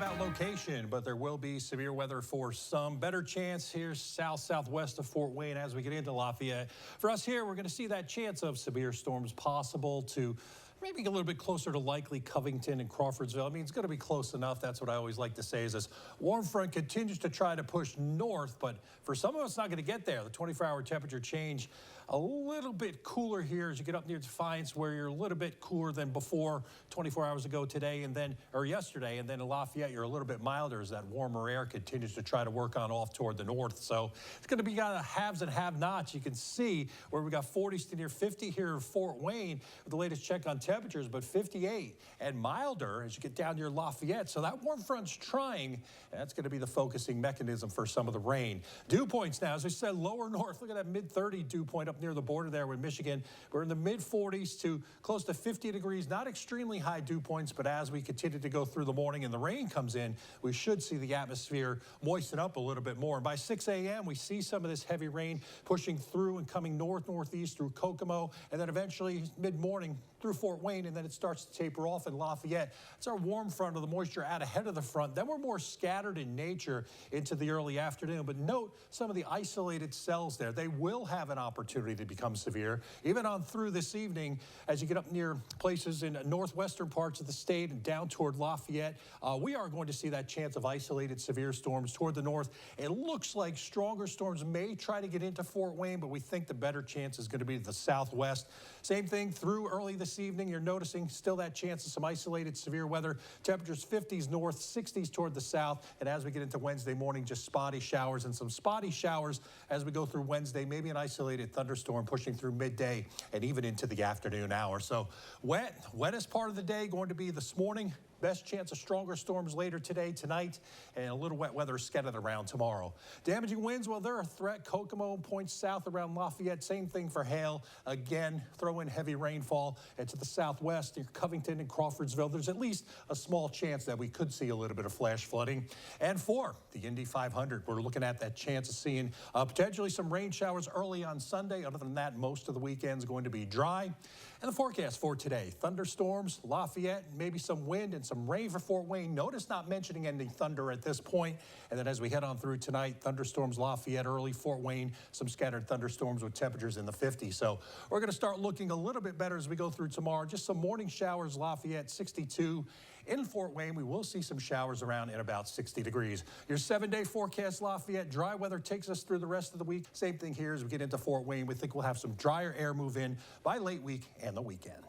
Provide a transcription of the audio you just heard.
out location, but there will be severe weather for some. Better chance here southwest of Fort Wayne as we get into Lafayette. For us here, we're going to see that chance of severe storms possible to maybe a little bit closer to likely Covington and Crawfordsville. I mean, it's going to be close enough. That's what I always like to say is this warm front continues to try to push north, but for some of us, not going to get there. The 24-hour temperature change a little bit cooler here as you get up near Defiance, where you're a little bit cooler than before 24 hours ago today or yesterday. And then in Lafayette, you're a little bit milder as that warmer air continues to try to work on off toward the north. So it's going to be kind of haves and have-nots. You can see where we got 40s to near 50 here in Fort Wayne with the latest check on temperatures, but 58 and milder as you get down near Lafayette. So that warm front's trying. That's going to be the focusing mechanism for some of the rain. Dew points now, as I said, lower north. Look at that mid-30 dew point up near the border there with Michigan. We're in the mid-40s to close to 50 degrees. Not extremely high dew points, but as we continue to go through the morning and the rain comes in, we should see the atmosphere moisten up a little bit more. And by 6 a.m., we see some of this heavy rain pushing through and coming northeast through Kokomo, and then eventually mid-morning through Fort Wayne, and then it starts to taper off in Lafayette. It's our warm front of the moisture out ahead of the front. Then we're more scattered in nature into the early afternoon. But note some of the isolated cells there. They will have an opportunity to become severe, even on through this evening as you get up near places in northwestern parts of the state and down toward Lafayette. We are going to see that chance of isolated severe storms toward the north. It looks like stronger storms may try to get into Fort Wayne, but we think the better chance is going to be to the southwest. Same thing through early this evening. You're noticing still that chance of some isolated severe weather. Temperatures 50s north, 60s toward the south. And as we get into Wednesday morning, just spotty showers and some spotty showers as we go through Wednesday. Maybe an isolated thunderstorm pushing through midday and even into the afternoon hour. So wettest part of the day going to be this morning. Best chance of stronger storms later today, tonight, and a little wet weather scattered around tomorrow. Damaging winds, well, they're a threat. Kokomo points south around Lafayette. Same thing for hail. Again, throw in heavy rainfall. And to the southwest, near Covington and Crawfordsville, there's at least a small chance that we could see a little bit of flash flooding. And for the Indy 500, we're looking at that chance of seeing potentially some rain showers early on Sunday. Other than that, most of the weekend's going to be dry. And the forecast for today, thunderstorms, Lafayette, maybe some wind and some rain for Fort Wayne. Notice not mentioning any thunder at this point. And then as we head on through tonight, thunderstorms, Lafayette early, Fort Wayne, some scattered thunderstorms with temperatures in the 50s. So we're going to start looking a little bit better as we go through tomorrow. Just some morning showers, Lafayette, 62. In Fort Wayne, we will see some showers around at about 60 degrees. Your 7-day forecast, Lafayette, dry weather takes us through the rest of the week. Same thing here as we get into Fort Wayne. We think we'll have some drier air move in by late week and the weekend.